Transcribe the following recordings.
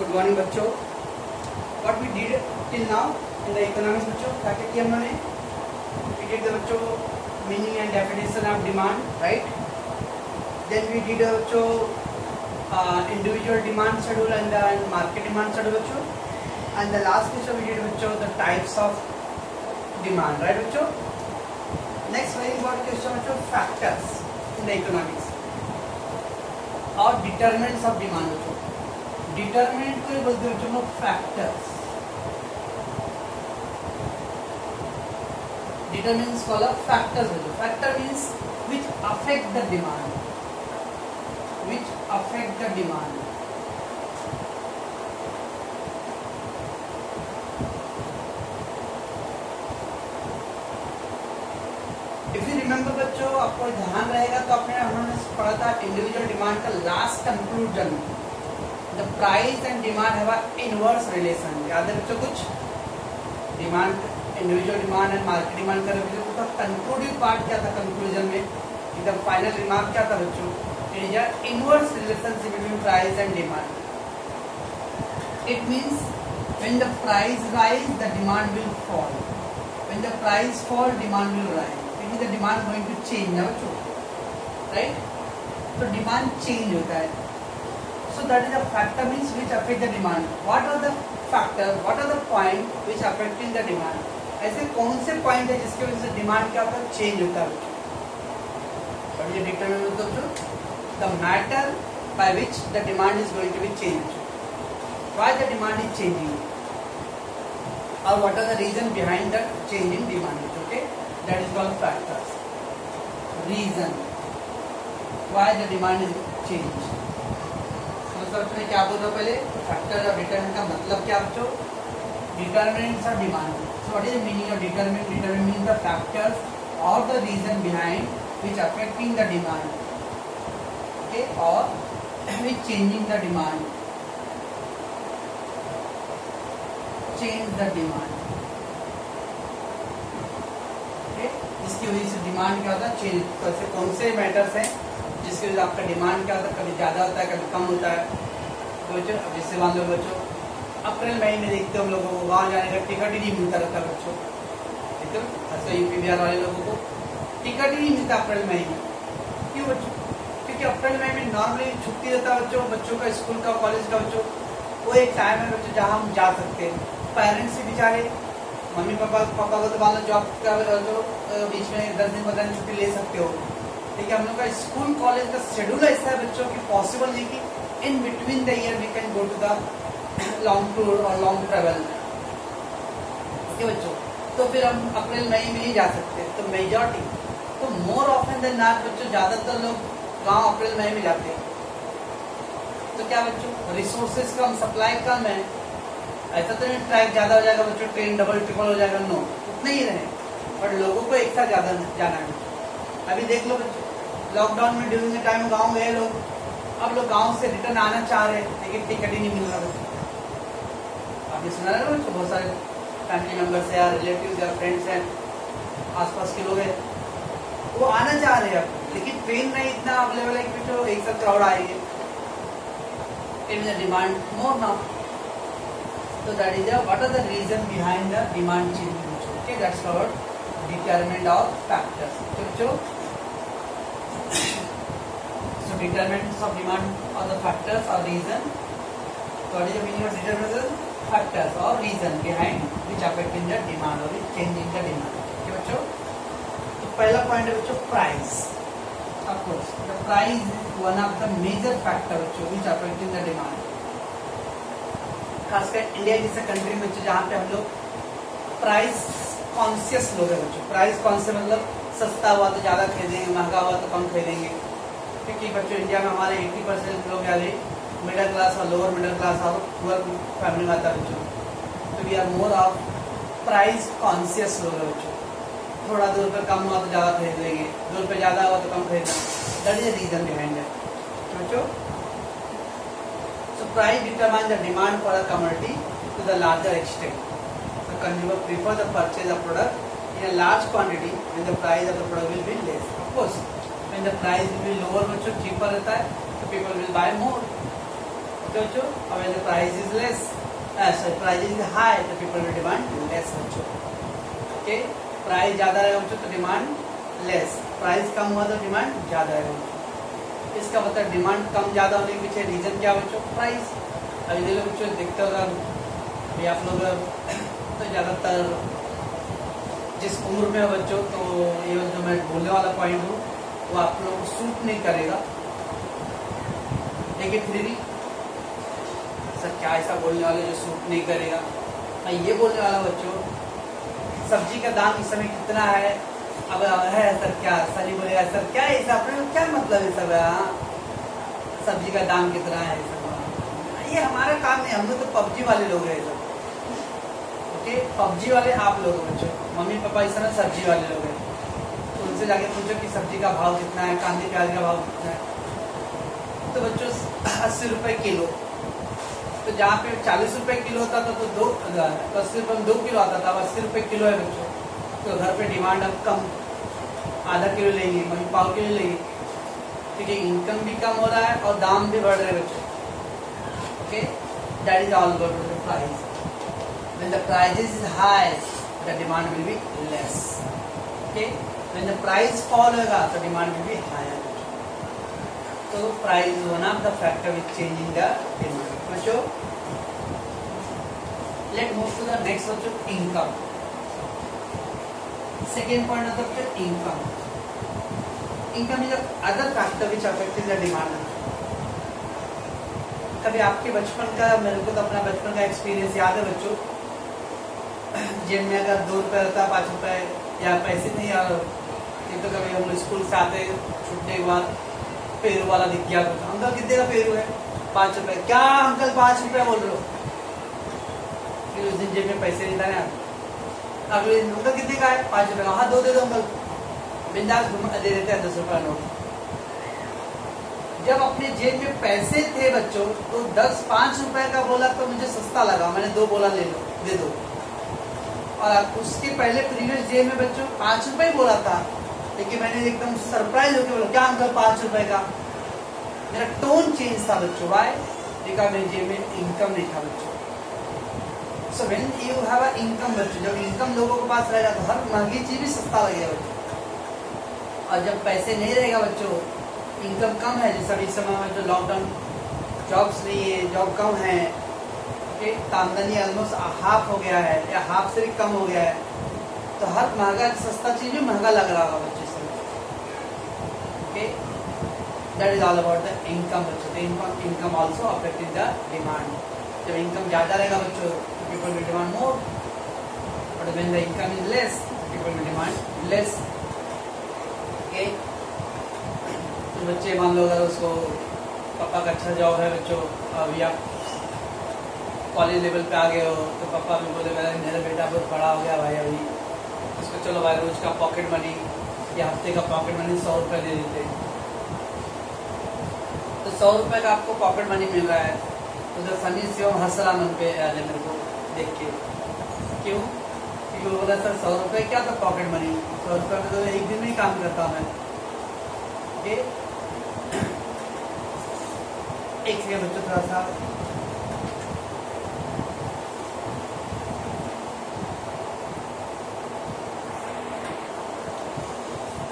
Good morning बच्चों. What we did till now in the economics बच्चों, क्या क्या किया हमने? वी डिड द बच्चों meaning and definition of demand, right. Then we did बच्चों individual demand schedule and market demand schedule बच्चों. And the last question we did बच्चों the types of demand, right बच्चों. नेक्स्ट वेरी इंपॉर्टेंट क्वेश्चन बच्चों, factors in the economics और determinants of demand बच्चों. Determinant को बोलते हैं बच्चों फैक्टर्स. डिटरमिनेंट्स कॉल्ड फैक्टर्स बच्चों. Factor means which affect the demand, which affect the demand. If you remember बच्चों, आपको ध्यान रहेगा तो हमने पढ़ा था इंडिविजुअल डिमांड का last conclusion. The price and demand have a inverse relation. याद है बच्चों? कुछ demand, individual demand and market demand का उसका कंक्लूडिव पार्ट क्या था? कंक्लूजन में एकदम फाइनल रिमार्क क्या था बच्चों? It is a inverse relationship between price and demand. It means when the price rise the demand will fall, when the price fall demand will rise. It is the demand going to change ना बच्चों, right. तो demand change होता है. So that is a factor means which affect the demand. What are the factor? What are the point which affecting the demand? ऐसे कौन से point है जिसकी वजह से डिमांड क्या होता है? चेंज होता है. और ये डिटरमाइन होता है the matter by which the demand is going to be changed. Why the demand is changing? Or what are the reason behind the change in demand? Okay, that is called factors. Reason why the demand is changed. बच्चों क्या बोल रहा हूँ पहले? Factor और determinant का मतलब क्या बच्चों? डिटरमिनेंट्स और demand. So what is the meaning of determinant? Determinant means the factors और the reason behind which affecting the demand, okay, और which changing the demand, change the demand, okay. इसकी वजह से डिमांड क्या होता है? चेंज. तो ऐसे कौन से मैटर्स हैं जिसकी वजह से आपका डिमांड क्या होता है? कभी ज़्यादा होता है, कभी कम होता है. तो बच्चों अब जैसे मान लो बच्चों अप्रैल महीने देखते हो हम लोगों को वहाँ जाने का टिकट ही नहीं मिलता रहता बच्चों. एकदम ऐसा यूपी बिहार वाले लोगों को टिकट ही नहीं मिलता अप्रैल महीने. क्यों बच्चों? क्योंकि अप्रैल महीने में नॉर्मली छुट्टी रहता है बच्चों का, स्कूल का, कॉलेज का बच्चों. वो एक टाइम है बच्चों जहाँ हम जा सकते हैं. पेरेंट्स भी बेचारे, मम्मी पापा को तो मान लो जॉब का जो बीच में 10 दिन 15 दिन छुट्टी ले सकते हो. ठीक है, हम लोग का स्कूल कॉलेज का शेड्यूल ऐसा है बच्चों की पॉसिबल नहीं कि in between the year we can go to the long tour और लॉन्ग ट्रेवल. ओके बच्चों, तो फिर हम अप्रैल मई में ही जा सकते हैं. तो मेजॉरिटी, तो मोर ऑफन देन नॉट बच्चों ज़्यादातर लोग गांव अप्रैल मई में जाते हैं. तो क्या बच्चों? रिसोर्सेज कम, सप्लाई कम है. ऐसा तो नहीं ट्रैक ज़्यादा हो जाएगा बच्चों, ट्रेन डबल ट्रिपल हो जाएगा. नो, उतने ही रहे, बट लोगों को एक साथ ज़्यादा जाना है. अभी देख लो बच्चों, लॉकडाउन में ड्यूरिंग द टाइम गांव गए लोग. अब लोग गांव से रिटर्न आना चाह रहे हैं लेकिन टिकट ही नहीं मिल रहा बच्चों. आपने सुना है ना बच्चों, बहुत सारे फैमिली मेंबर्स हैं या रिलेटिव्स या फ्रेंड्स हैं, आसपास के लोग हैं, वो आना चाह रहे हैं अब, लेकिन ट्रेन नहीं इतना अवेलेबल है कि बच्चों एक साथ क्राउड आएंगे. It is the demand more now. तो that is what are the reason behind the demand change. Okay, that's called determinant of factors. So determinants of demand or the factors or reason. So what is the meaning of determinants? Factors or reason behind which affecting the demand or which changing the demand. Okay बच्चों, तो पहला point है बच्चों price. Of course, the price is one of the major factor बच्चों which affecting the demand. खासकर India जैसे country में बच्चों जहाँ पे हम लोग प्राइस कॉन्शियस लोग हैं बच्चों. प्राइस कॉन्शियस मतलब सस्ता हुआ तो ज़्यादा खरीदेंगे, महंगा हुआ तो कम खरीदेंगे. क्योंकि बच्चों इंडिया में हमारे 80% लोग यानी मिडिल क्लास और लोअर मिडिल क्लास और पुअर फैमिली में आता है बच्चों. तो we are more of price conscious लोग हैं बच्चों. थोड़ा 2 रुपये कम हुआ तो ज़्यादा खरीद लेंगे, 2 रुपये ज़्यादा हुआ तो कम खरीदना. That is the reason behind that बच्चों. So price determine the demand for a commodity to the larger extent. Consumer prefer the purchase of product in a large quantity when the price of the product will be less. Of course, when the price will be lower, बच्चों cheaper रहता है, so people will buy more. Okay बच्चों, अब when the price is less, sorry price is high तो people will demand less बच्चों। Okay, price ज्यादा रहेगा बच्चों तो डिमांड लेस, प्राइस कम हुआ तो डिमांड ज्यादा रहेगा। इसका मतलब डिमांड कम ज्यादा होने के पीछे रीजन क्या बच्चों? प्राइस। अभी देखो बच्चों, देखते होगा अभी आप लोग तो ज्यादातर जिस उम्र में हो बच्चों, तो ये जो मैं बोलने वाला पॉइंट हूँ वो आप लोगों को सूट नहीं करेगा। लेकिन फिर भी सर क्या ऐसा बोलने वाले जो सूट नहीं करेगा? मैं ये बोलने वाला बच्चों, सब्जी का दाम इस समय कितना है? अब है सर क्या? सर बोलेगा सर क्या है अपने क्या मतलब है सब? सब्जी का दाम कितना है सब? ये हमारा काम नहीं, हम लोग तो पबजी वाले लोग हैं सब। ओके, पबजी वाले आप लोग बच्चों, मम्मी पापा इस समय सब्जी वाले लोग हैं, तो उनसे जाके पूछो कि सब्जी का भाव कितना है, कांदे प्याज का भाव कितना है। तो बच्चों 80 रुपए किलो, तो जहाँ पे 40 रुपए किलो होता था तो 80 रुपए में 2 किलो आता था, अब 80 रुपए किलो है बच्चों। तो घर पे डिमांड अब कम, आधा किलो लेंगे, मम्मी पाव किलो लेंगे, क्योंकि इनकम भी कम हो रहा है और दाम भी बढ़ रहे हैं बच्चों। Okay, that is all about the price. When the price is high the demand will be less. Okay, when the price fall होगा तो डिमांड विल बी हायर। तो price is one of the factor which changing the demand बच्चों। Let move to the next बच्चों, income. Second point of the income. Income is other factor which affects the demand. कभी आपके बचपन का, मेरे को तो अपना बचपन का एक्सपीरियंस याद है बच्चों, जेब में अगर 2 रुपए रहता, 5 रुपए या पैसे नहीं, और तो कभी हम स्कूल से आते छुट्टी के बाद पेरू वाला दिख गया तो अंकल कितने का पेरू है? 5 रुपए। क्या अंकल 5 रुपए बोल रहे हो? फिर उस दिन जेब में पैसे नहीं था ना, अगले दिन अंकल कितने का है? 5 रुपए का। हाँ 2 दे दो अंकल, बिंदास दे देते हैं 10 रुपए नोट। जब अपने जेब में पैसे थे बच्चों तो 5 रुपए का बोला तो मुझे सस्ता लगा, मैंने 2 बोला ले लो, दे दो। और उसके पहले प्रीवियस जेब में बच्चों 5 रुपए ही बोला था, लेकिन मैंने एकदम सरप्राइज होकर बोला क्या अंकल 5 रुपए का? मेरा टोन चेंज था बच्चों। वाई? बिकॉज़ मेरे जेब में इनकम नहीं था बच्चों। So when you have a income बच्चों, जब इनकम लोगों के पास रहेगा तो हर महंगी चीज भी सस्ता लगेगा बच्चों। और जब पैसे नहीं रहेगा बच्चों, इनकम कम है, जैसा इस समय में जो लॉकडाउन, जॉब्स नहीं है, जॉब कम है, आमदनी ऑलमोस्ट हाफ हो गया है या हाफ से भी कम हो गया है, तो हर महंगा सस्ता चीज भी महंगा लग रहा होगा बच्चों से। Okay, that is all about the income बच्चों। Income also affecting the demand. जब इनकम ज्यादा रहेगा बच्चों, people will demand more, but when the income is less, people will demand less. Okay? तो बच्चे मान लो अगर उसको पापा का अच्छा जॉब है बच्चों, अभी आप कॉलेज लेवल पे आ गए हो, तो पापा भी बोलेगा मेरा बेटा बहुत बड़ा हो गया भाई, अभी उसको चलो भाई रोज का पॉकेट मनी या हफ्ते का पॉकेट मनी 100 रुपये दे देते। तो 100 रुपये का आपको पॉकेट मनी मिल रहा है, तो जब सनी से हंस रहा मन पे मेरे को देख के। क्यों? क्योंकि वो बोला सर 100 रुपये क्या था पॉकेट मनी, 100 रुपये में तो एक दिन में ही काम करता मैं। ओके, एक सेकंड बच्चों थोड़ा सा।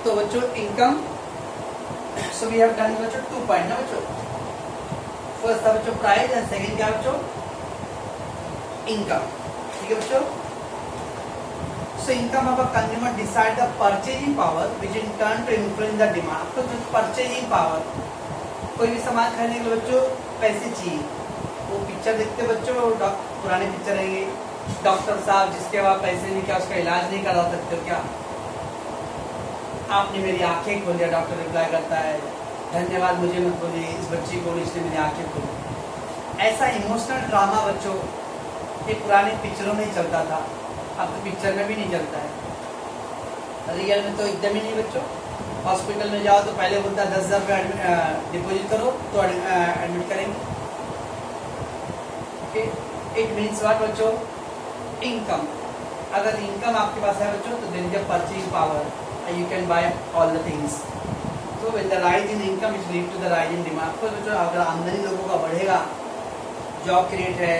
तो बच्चों income, so we have done बच्चों 2 पॉइंट ना बच्चों। फर्स्ट था बच्चों प्राइस एंड सेकंड क्या बच्चों? इनकम। ठीक है बच्चों। So income of a consumer decide the purchasing power which in turn to influence the demand. तो परचेजिंग पावर, कोई भी सामान खरीदने के लिए बच्चों पैसे चाहिए। वो पिक्चर देखते बच्चों, पुराने पिक्चर रहेंगे, डॉक्टर साहब जिसके बाद पैसे नहीं, क्या उसका इलाज नहीं करा सकते हो क्या? आपने मेरी आंखें खोल दिया, डॉक्टर रिप्लाई करता है धन्यवाद, मुझे मत बोलिए, इस बच्ची को इसने मेरी आंखें खोली। ऐसा इमोशनल ड्रामा बच्चों ये पुराने पिक्चरों में ही चलता था, अब तो पिक्चर में भी नहीं चलता है। रियल में तो एकदम ही नहीं बच्चों। हॉस्पिटल में जाओ तो पहले बोलता है 10,000 रुपये डिपोजिट करो तो एडमिट करेंगे। इट मीन्स व्हाट बच्चों? इनकम। अगर इनकम आपके पास है बच्चों तो then the purchasing power, you can buy all the things. So when the rise in income is lead to the rise in demand. तो बच्चों अगर आमदनी लोगों का बढ़ेगा जॉब क्रिएट है,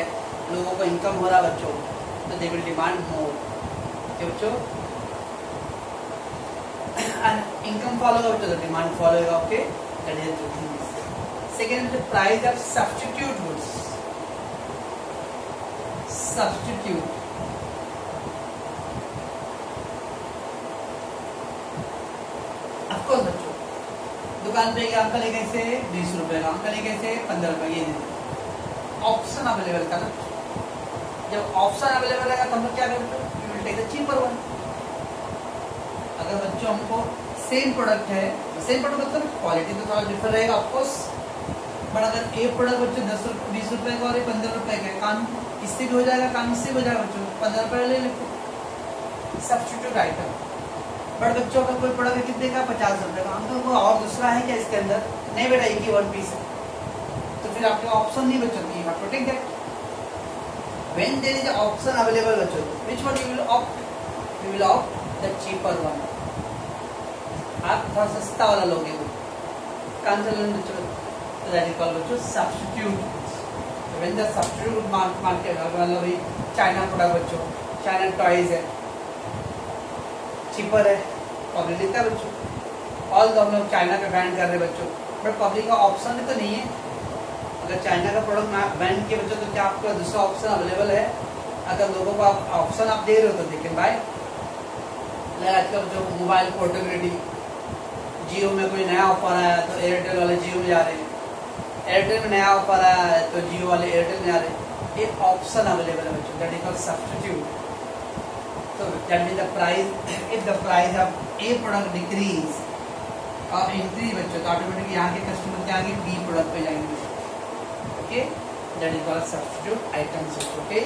लोगों को इनकम हो रहा बच्चों, तो दे विल डिमांड मोर। बच्चों इनकम फॉलो होगा बच्चों, तो डिमांड फॉलो होगा। Okay, that is two things. Second, the price of substitute goods. Substitute of course बच्चों, दुकान पे अंकल एक ऐसे 20 रुपए का, अंकल एक ऐसे 15 रुपए, ये ऑप्शन अवेलेबल था ना। जब ऑप्शन अवेलेबल रहेगा तो हम लोग क्या करेंगे, we will take the cheaper one. अगर बच्चों हमको सेम प्रोडक्ट है, सेम प्रोडक्ट मतलब क्वालिटी तो थोड़ा डिफर रहेगा ऑफकोर्स, बट अगर एक प्रोडक्ट बच्चों 10-20 रुपए का और 15 रुपए का, काम इससे भी हो जाएगा, काम इससे भी हो जाएगा बच्चों, 15 रुपए ले लेते सब्स्टिट्यूट आइटम। बट बच्चों का कोई प्रोडक्ट कितने का, 50 रुपए का, हम तो और दूसरा है क्या इसके अंदर, नहीं बेटा एक ही वन पीस है, तो फिर आपके ऑप्शन नहीं बच्चों, you have to take that. When there is a option available बच्चों, which one you will opt, you will opt the cheaper one. आप थोड़ा सस्ता वाला लोगे, कौन सा लोगे बच्चों, तो दैट इज कॉल्ड बच्चों substitute. When the substitute market मतलब चाइना प्रोडक्ट बच्चों, चाइना टॉयज है, चीपर है, पब्लिक लेता है बच्चों, ऑल तो हम लोग चाइना पे बैन कर रहे हैं बच्चों, बट पब्लिक का ऑप्शन तो नहीं है। अगर चाइना का प्रोडक्ट बैन किए बच्चों, तो क्या आपका दूसरा ऑप्शन अवेलेबल है? अगर लोगों को आप ऑप्शन आप दे रहे हो तो देखें भाई, आजकल जो मोबाइल पोर्टेबिलिटी, जियो में कोई नया ऑफर आया तो एयरटेल वाले जियो में जा रहे हैं, एयरटेल में नया ऑफर आया है तो जियो वाले एयरटेल में आ रहे हैं। ये ऑप्शन अवेलेबल है बच्चों, that is called substitute. So that means the price, if the price of A product decrease or increase बच्चों, तो ऑटोमेटिकली यहाँ के कस्टमर के आगे B प्रोडक्ट पे जाएंगे। Okay, that is called substitute items. Okay,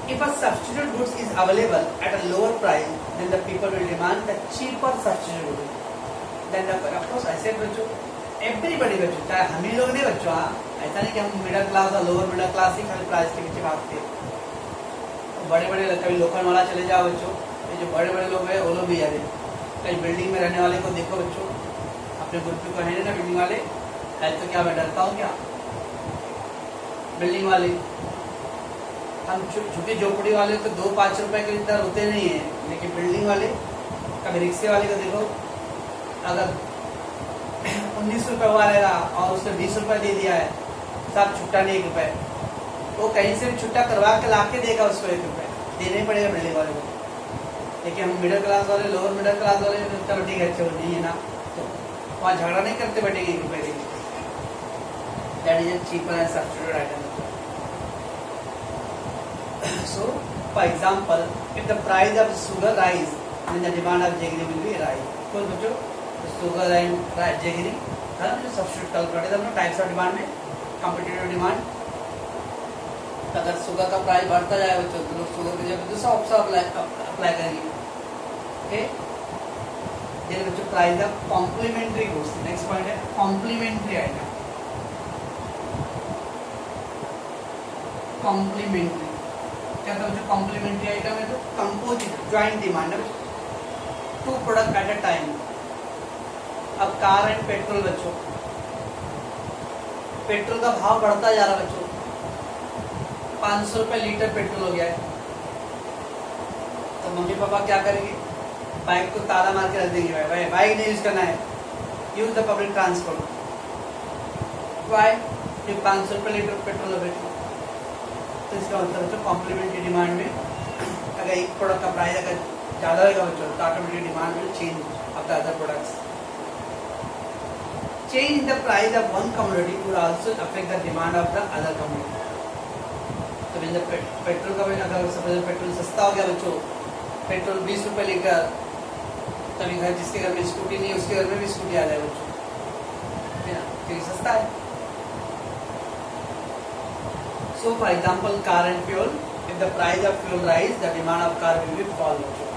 if a substitute goods is available at a lower price, then the people will demand the cheaper substitute goods. Then of course I said बच्चों, everybody बच्चों, चाहे हम ही लोग नहीं बच्चों, ऐसा नहीं कि हम मिडिल क्लास और लोअर मिडिल क्लास ही खाली प्राइस के पीछे भागते हैं। बड़े बड़े कभी लोकल वाला चले जाओ बच्चों, ये जो बड़े बड़े लोग हैं वो लोग भी आ रहे, कहीं बिल्डिंग में रहने वाले को देखो बच्चों, अपने ग्रुप को है ना बिल्डिंग वाले, है तो क्या मैं डरता हूँ क्या बिल्डिंग वाले, हम छुट्टी झोपड़ी वाले तो 2-5 रुपए के इतना रोते नहीं है, लेकिन बिल्डिंग वाले, कभी रिक्शे वाले को देखो, अगर 19 रुपए हुआ रहेगा और उसने 20 रुपए दे दिया है, साथ छुट्टा नहीं 1 रुपए, वो कहीं से भी छुट्टा करवा के ला के देगा, उसको 1 रुपए देना ही पड़ेगा बिल्डिंग वाले को। लेकिन हम मिडिल क्लास वाले, लोअर मिडिल क्लास वाले, चलो ठीक है, चलो नहीं है ना, तो वहाँ झगड़ा नहीं करते बैठेंगे 1 रुपए के लिए। That is cheaper and substitute item. So for example, if the price of sugar rise, then the demand of jaggery will be rise. तो बच्चों शुगर एंड जेगरी है ना, जो सब्स्टिट्यूट कैलकुलेट है टाइप्स ऑफ डिमांड में, competitive demand. अगर sugar का price बढ़ता जाए बच्चों, तो लोग शुगर की जगह दूसरा ऑप्शन अप्लाई करेंगे। ओके, ये बच्चों price of complementary goods. Next point है कॉम्प्लीमेंट्री आइटम। कॉम्प्लीमेंट्री क्या था बच्चों, कॉम्प्लीमेंट्री आइटम है तो कंपोजिट ज्वाइंट डिमांड है, 2 प्रोडक्ट एट अ टाइम। अब कार एंड पेट्रोल बच्चों, पेट्रोल का भाव बढ़ता जा रहा बच्चों, 500 रुपए लीटर पेट्रोल हो गया है, तो मम्मी पापा क्या करेंगे, बाइक को ताला मार के रख देंगे, भाई बाइक नहीं यूज करना है, use the public transport. Why, ये 500 रुपए लीटर पेट्रोल हो गया, तो इसका मतलब बच्चों कॉम्प्लीमेंट्री डिमांड में अगर एक प्रोडक्ट का प्राइस अगर ज्यादा होगा बच्चों, तो automatic demand will change of the other products. Change the price of one commodity would also affect the demand of the other commodity. तो जब पेट्रोल का अगर सपोज पेट्रोल सस्ता हो गया बच्चों, पेट्रोल 20 रुपए लीटर, तभी घर जिसके घर में स्कूटी नहीं है उसके घर में भी स्कूटी आ जाए बच्चों, क्योंकि सस्ता है। So for example, car and fuel, if the price of fuel rise, the demand of car will be fall बच्चों,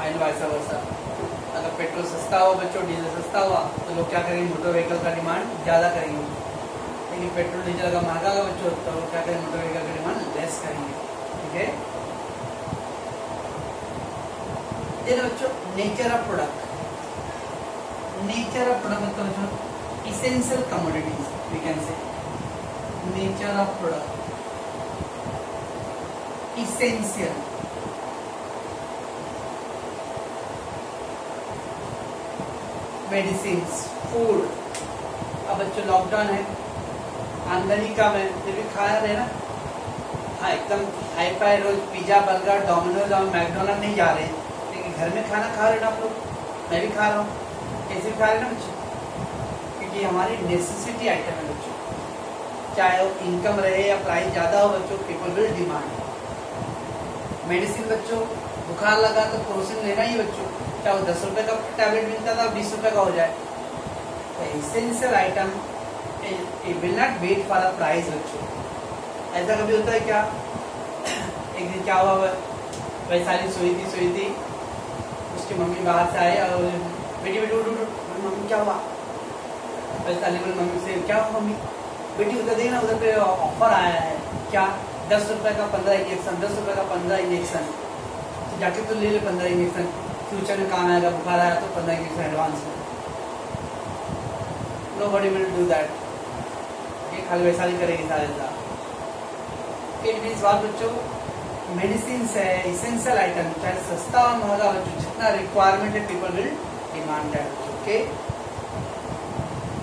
and vice versa। अगर पेट्रोल सस्ता हो बच्चों, डीजल सस्ता हुआ, तो लोग क्या करेंगे, मोटर व्हीकल का डिमांड ज़्यादा करेंगे। लेकिन पेट्रोल डीजल अगर महंगा होगा बच्चों, तो लोग क्या करेंगे, मोटर व्हीकल का डिमांड लेस करेंगे। ठीक है, देन बच्चों nature of product. Nature of product मतलब बच्चों essential commodities we can say. Nature of product, essential, medicine, food. अब बच्चों लॉकडाउन है, आमदनी कम है, फिर भी खा रहे ना, हाँ एकदम हाई फाई रोज पिज्जा बर्गर डोमिनोज और मैकडोनल्ड नहीं जा रहे हैं, लेकिन घर में खाना खा रहे ना आप लोग, मैं भी खा रहा हूँ। कैसे खा रहे ना बच्चों, क्योंकि हमारी नेसेसिटी आइटम है बच्चों, चाहे वो इनकम रहे या प्राइस ज़्यादा हो बच्चों, पीपल विल डिमांड। मेडिसिन बच्चों, बुखार लगा तो क्रोसिन लेना ही बच्चों, चाहे वो 10 रुपये का टैबलेट मिलता था 20 रुपये का हो जाए। तो essential item will not wait for a price बच्चों। ऐसा कभी होता है क्या, एक दिन क्या हुआ, वैशाली सोई थी, उसकी मम्मी बाहर से आए और बेटी बेटी उठ मम्मी क्या हुआ, वैशाली बोली मम्मी से क्या हुआ मम्मी, बेटी उधर देखना उधर पे ऑफर आया है, क्या 10 रुपये का 15 इंजेक्शन, 10 रुपये का 15 इंजेक्शन, तो जाके तो ले ले 15 इंजेक्शन, फ्यूचर में काम आएगा, बुखार आया तो 15 इंजेक्शन एडवांस में। नोबडी विल डू दैट, ये खाली वैशाली करेगी सारे साल। इट मीन्स बात बच्चों, मेडिसिन है इसेंशियल आइटम, चाहे सस्ता और महंगा बच्चों, जितना रिक्वायरमेंट है people will demand that. Okay,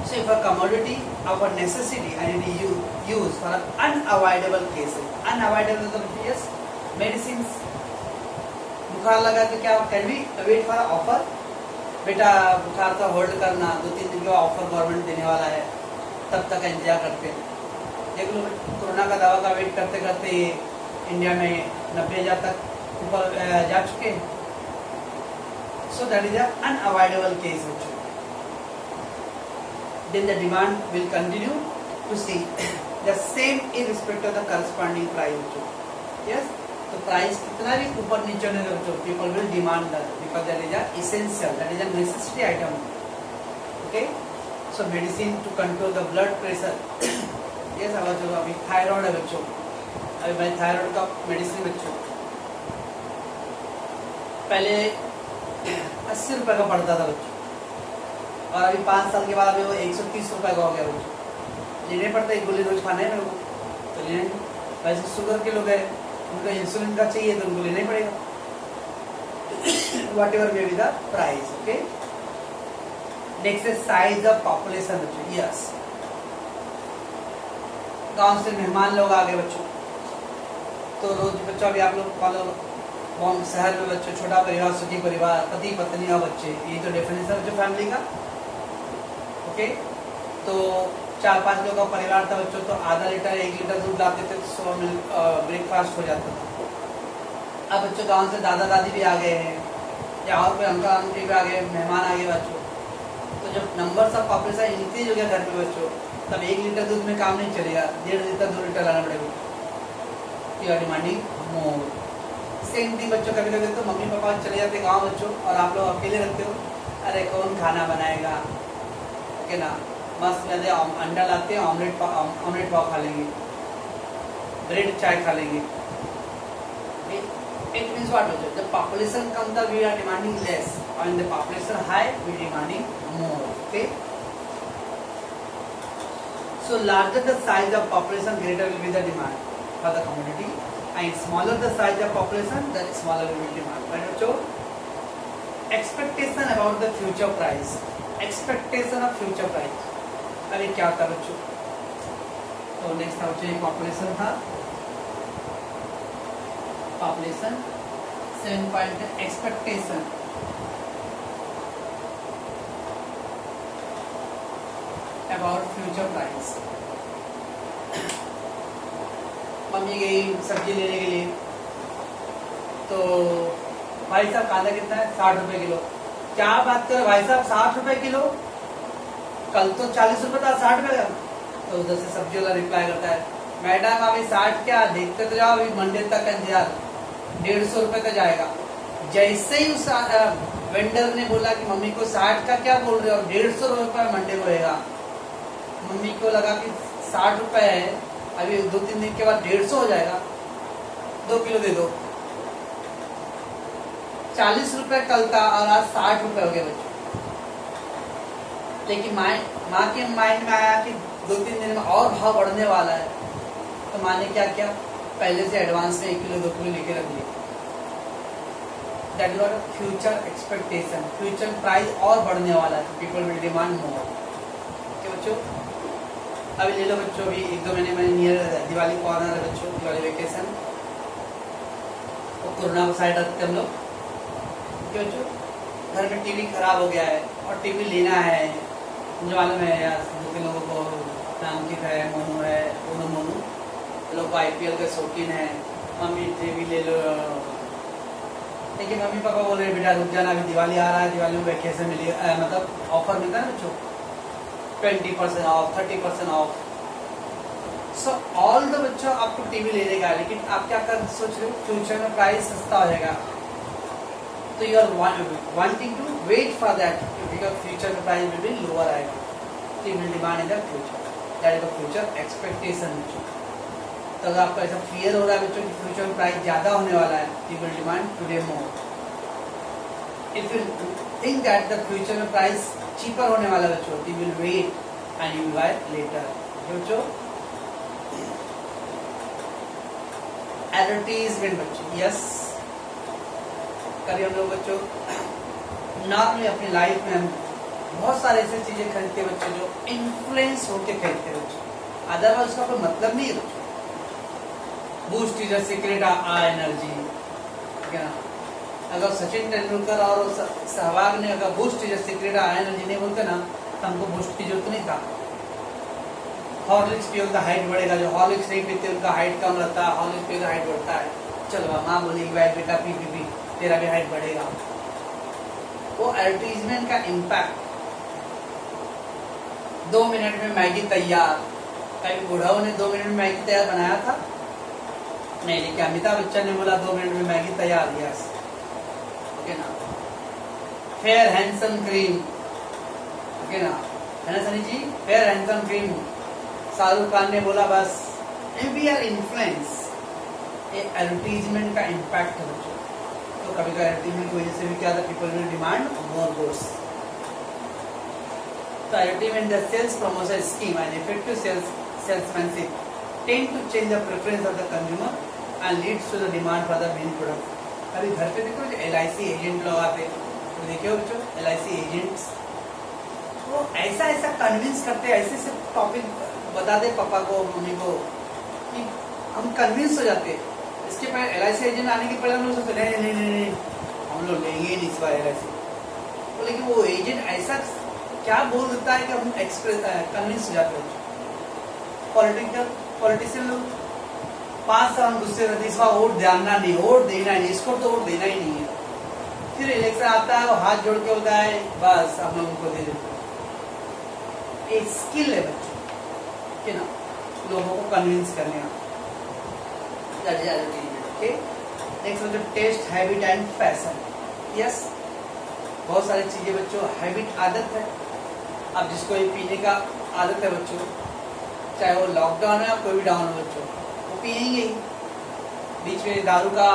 so if a commodity of a necessity and it is used for unavoidable cases, unavoidable मतलब yes, medicines, बुखार लगा तो क्या can we wait for offer, बेटा बुखार का होल्ड करना, 2-3 दिन का ऑफर गवर्नमेंट देने वाला है, तब तक इंतजार करते हैं। देख लो कोरोना का दवा का वेट करते करते इंडिया में 90,000 तक ऊपर जा चुके हैं। So that is unavoidable case. Then the demand will continue to see the same irrespective of the corresponding price. Yes, तो प्राइस कितना भी ऊपर नीचे होने दो, people will demand that because that is a essential, that is a necessity item. Okay, so medicine to control the blood pressure. Yes, अब जो अभी थायराइड है बच्चों, अभी मैं थायराइड का मेडिसिन बच्चों पहले 80 रुपए का पड़ता था बच्चों, और अभी 5 साल के बाद अभी वो 130 रुपए का हो गया बच्चों। लेने पड़ता है, एक गोली रोज खाना है मेरे को तो लेने। वैसे शुगर के लोग हैं, उनको इंसुलिन का चाहिए तो उनको लेना ही पड़ेगा, what ever may be the price. Okay, next है साइज ऑफ पॉपुलेशन बच्चों। यस, गांव से मेहमान लोग आ गए बच्चों, तो रोज बच्चों अभी आप लोग फॉलो शहर में बच्चों छोटा परिवार, सुखी परिवार, पति पत्नी और बच्चे, ये तो डेफिनेशन है बच्चों फैमिली का। ओके, तो 4-5 लोगों का परिवार था बच्चों, तो आधा लीटर 1 लीटर दूध लाते थे, तो 100 मिनट ब्रेकफास्ट हो जाता था। अब बच्चों गांव से दादा दादी भी आ गए हैं, या और कोई अंकल आंटी भी आ गए, मेहमान आ गए बच्चों, तो जब नंबर ऑफ पॉपुलेशन इंक्रीज हो गया घर में बच्चों, तब 1 लीटर दूध में काम नहीं चलेगा, 1.5 लीटर 2 लीटर लाना पड़ेगा। You are demanding more. Same thing बच्चों, कभी कभी तो मम्मी पापा चले जाते गाँव बच्चों, और आप लोग अकेले रहते हो, अरे कौन खाना बनाएगा, ओके ना, मस्त में अंडा लाते हैं, ऑमलेट पाव खा लेंगे, ब्रेड चाय खा लेंगे। इट मीन्स व्हाट बच्चों, जब पॉपुलेशन कम था वी आर डिमांडिंग लेस, और in the population high we demanding more. Okay, so larger the size of population greater will be the demand for the community, and smaller the size of population, then smaller will be demand. Right बच्चों, expectation about the future price, expectation of future price, अरे क्या था बच्चों, तो next था बच्चों population था, population 7 point expectation. About future price, mummy गई सब्जी लेने के लिए, तो भाई साहब कांदा कितना है, 60 रुपए किलो। क्या बात कर भाई साहब, 60 रुपए किलो, कल तो 40 रुपए था, 60 रुपए का। तो उधर से सब्जी वाला रिप्लाई करता है, मैडम अभी 60 क्या, देखते तो जाओ, अभी मंडे तक इंतजार, 150 रुपए का जाएगा। जैसे ही उस वेंडर ने बोला कि मम्मी को 60 का क्या बोल रहे हो, 150 रुपए मंडे को रहेगा, मम्मी को लगा कि 60 रुपए है, अभी 2-3 दिन के बाद 150 हो जाएगा, 2 किलो दे दो। 40 रुपए कल था और आज 60 रुपए हो गए बच्चों। लेकिन माँ के माइंड में आया कि 2-3 दिन में और भाव बढ़ने वाला है, तो माने क्या क्या पहले से एडवांस में 1 किलो 2 किलो लेके रख लिए। That is what future expectation, future price और बढ़ने वाला है, पीपल विल डिमांड मोर। क्या बच्चों, अभी ले लो बच्चों, अभी 1-2 महीने में नियर दिवाली कॉर्नर है बच्चों, दिवाली वेकेशन, तो कोरोना को साइड रखते हम लोग। क्या बच्चों, घर में टीवी खराब हो गया है और टीवी लेना है, मुझे मालूम है यार 2-3 लोगों को, नामकित है, मोनू है, मोनू लोग IPL के शौकीन है, मम्मी टीवी ले लो, लेकिन मम्मी पापा बोल रहे बेटा रुक जाना, अभी दिवाली आ रहा है, दिवाली में वैकेशन मिलेगा, मतलब ऑफर मिलता है ना बच्चों, 20% of, 30% of. So all the बच्चों आपको टीवी ले लेगा, लेकिन आप क्या कर सोच रहे हो, फ्यूचर में प्राइस सस्ता हो जाएगा, तो you are wanting to wait for that, because future में प्राइस विल बी लोअर आएगा, तो you will demand in the future, that is the future expectation बच्चों। तो अगर आपको ऐसा फियर हो रहा है बच्चों कि फ्यूचर में प्राइस ज्यादा होने वाला है, you will demand today more. If you think that the future में प्राइस चीपर होने वाला बच्चों, you will wait and you will buy later. बच्चों एडवर्टीजमेंट बच्चों, यस करिए हम लोग बच्चों, नॉर्मली अपनी लाइफ में हम बहुत सारे ऐसे चीजें खरीदते हैं बच्चों जो इन्फ्लुएंस होके खरीदते हैं बच्चों, अदरवाइज उसका कोई मतलब नहीं है बच्चों। Boost is a secret energy, ठीक है ना, अगर सचिन तेंदुलकर और सहवाग ने अगर boost is a secret energy नहीं बोलते ना, तो हमको बूस्ट की जरूरत नहीं था। हॉर्लिक्स पियो उनका हाइट बढ़ेगा, जो हॉर्लिक्स नहीं पीते उनका हाइट कम रहता है, हॉर्लिक्स पियो हाइट बढ़ता है। चलो माँ बोलेगी भाई बेटा पी पी पी तेरा भी हाइट बढ़ेगा। वो एडवर्टीजमेंट का इम्पैक्ट, 2 मिनट में मैगी तैयार, कभी बुढ़ाओं ने 2 मिनट में मैगी तैयार बनाया था नहीं, लेकिन अमिताभ बच्चन ने बोला 2 मिनट में मैगी तैयार, यस, ओके ना। फेयर हैंडसम क्रीम, ओके ना, है ना Sunny ji, fair handsome cream, Shahrukh Khan ने बोला बस, वी आर इन्फ्लुएंस, ये एडवर्टीजमेंट का इम्पैक्ट है बच्चों। तो कभी कभी एडवर्टीजमेंट की वजह से भी क्या था, people will demand more goods. तो advertisement the sales promotion scheme and effective salesmanship tend to change the preference of the consumer and leads to the demand for the main product. अभी घर पे देखो जो LIC एजेंट लोग आते हैं, तो देखिए बच्चों LIC एजेंट्स वो ऐसा ऐसा कन्विंस करते हैं, ऐसे ऐसे टॉपिक बता दे पापा को मम्मी को कि हम कन्विंस हो जाते हैं। इसके पहले LIC एजेंट आने के पहले हम लोग सोचते नहीं नहीं नहीं नहीं हम लोग लेंगे नहीं इस बार LIC, लेकिन वो एजेंट ऐसा क्या बोल देता है कि हम कन्विंस हो जाते हैं। पॉलिटिशियन लोग 5 साल गुस्से रहते, इस बार वोट देना नहीं, वोट देना ही नहीं, इसको तो वोट देना ही नहीं है। फिर इलेक्शन आता है, वो हाथ जोड़ के होता है, बस हम लोग उनको दे देते हैं। एक स्किल है बच्चों कि ना लोगों को कन्विंस करने का। नेक्स्ट बच्चों test, habit and fashion. Yes, बहुत सारी चीजें बच्चों, हैबिट आदत है। अब जिसको ये पीने का आदत है बच्चों, चाहे वो लॉकडाउन है या कोई भी डाउन हो बच्चों, वो पियेंगे ही। बीच में दारू का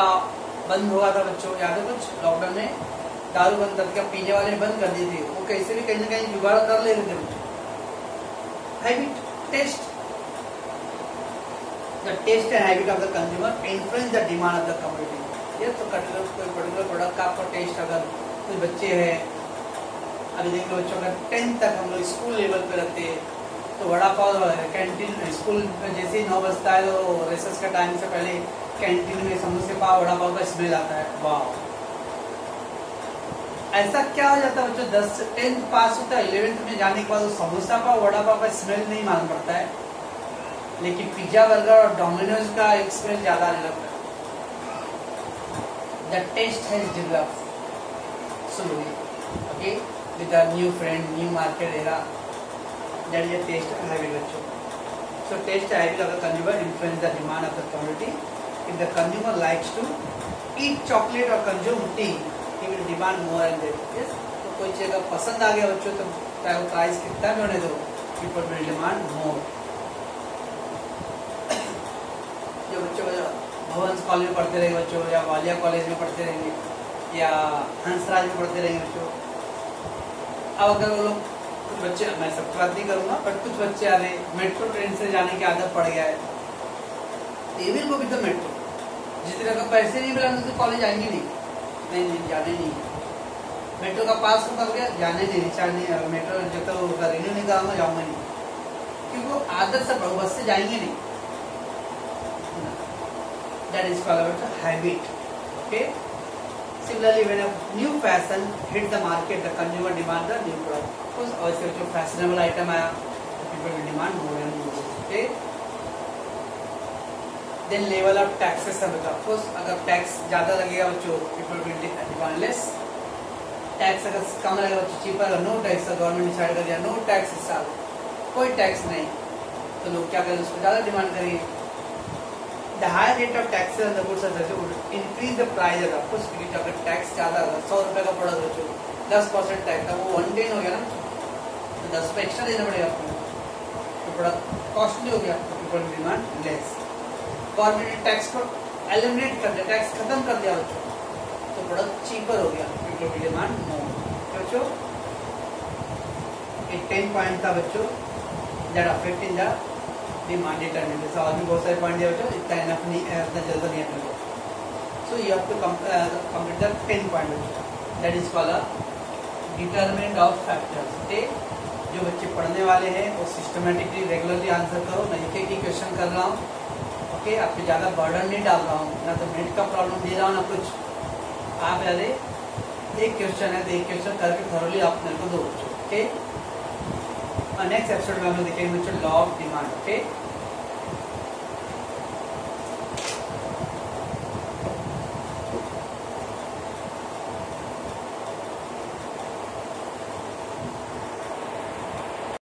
बंद हुआ था बच्चों, याद है कुछ, लॉकडाउन में दारू बंद करके पीने वाले बंद कर दिए थे, वो कैसे भी कहीं ना कहीं जुगाड़ कर ले रहे थे बच्चों। Habit, test, the test and habit of the consumer influence the demand of the community. ये तो पर्टिकुलर प्रोडक्ट का आपका टेस्ट, अगर कोई बच्चे हैं, अभी देख लो बच्चों का 10th तक हम लोग स्कूल लेवल पे रहते हैं, तो वड़ा पाव कैंटीन स्कूल में जैसे ही 9 बजता है तो रेसेस का टाइम से पहले कैंटीन में समोसे पाव वड़ा पाव का स्मेल आता है, वाह। ऐसा क्या हो जाता है बच्चों, 10th पास होता है, 11th में जाने के बाद समोसा पाव वड़ा पाव का स्मेल नहीं मालूम पड़ता है, लेकिन पिज्जा बर्गर और डोमिनोज का एक स्मेल ज्यादा आने लगता है। The test has developed slowly, okay, with a new friend, new market era. That is a taste habit बच्चों। So taste habit of the consumer influence the demand of the commodity. If the consumer likes to eat chocolate or consume tea, he will demand more and that. Yes, तो कोई चीज़ अगर पसंद आ गया बच्चों, तो चाहे वो प्राइस कितना भी होने दो, people will demand more. जो बच्चों भवंस कॉलेज में पढ़ते रहेंगे बच्चों, या वालिया कॉलेज में पढ़ते रहेंगे, या हंसराज में पढ़ते रहेंगे बच्चों, अब अगर वो लोग कुछ बच्चे, मैं सबकी बात नहीं करूंगा, बट कुछ बच्चे आ रहे मेट्रो ट्रेन से जाने की आदत पड़ गया है, they will go with the metro. जिस तरह का पैसे नहीं मिला तो कॉलेज आएंगे नहीं, जाने नहीं। मेट्रो का पास हो गया, जाने नहीं, रिचार्ज नहीं, मेट्रो जब तक रिन्यू नहीं कराऊंगा जाऊंगा नहीं, क्योंकि वो आदत से बस से जाएंगे नहीं। That is called habit. Okay, similarly when a new fashion hit the market, the consumer demand the new product. तो वैसे जो फैशनेबल आइटम आया, people will demand more and more. Okay, then level of taxes है बच्चों। Of course अगर tax ज्यादा लगेगा बच्चों, people will demand less. Tax अगर कम लगेगा बच्चों, cheaper, no tax, government decide कर दिया नो टैक्स इस साल, कोई टैक्स नहीं, तो लोग क्या करेंगे, उसको ज्यादा डिमांड करेंगे। The higher rate of taxes on the goods and services would increase the price. Of course क्योंकि अगर टैक्स ज्यादा होगा, 100 रुपए का प्रोडक्ट बच्चों 10% टैक्स था, वो 110 हो गया ना, तो 10 रुपए एक्स्ट्रा देना पड़ेगा आपको, तो प्रोडक्ट कॉस्टली हो गया, तो पीपल डिमांड लेस। गवर्नमेंट ने टैक्स को एलिमिनेट कर दिया, टैक्स खत्म कर दिया बच्चों, तो प्रोडक्ट चीपर हो गया, पीपल विल डिमांड मोर। बच्चों ये 10 पॉइंट था बच्चों, that affecting the demand determination. और भी बहुत सारे पॉइंट दिया बच्चों, इतना इनफ नहीं, इतना जल्द नहीं है। So you have to complete the 10 point बच्चों, that is called determinant of factors. Okay, जो बच्चे पढ़ने वाले हैं वो सिस्टमेटिकली रेगुलरली आंसर करो, मैं एक ही क्वेश्चन कर रहा हूँ। ओके, आप पे ज्यादा बर्डन नहीं डाल रहा हूँ, ना तो मिनट का प्रॉब्लम दे रहा हूँ ना कुछ। आप अरे एक क्वेश्चन है तो एक क्वेश्चन करके थोरली आप मेरे को दो। ओके, नेक्स्ट एपिसोड में हम लोग देखेंगे बच्चों लॉ ऑफ डिमांड। ओके।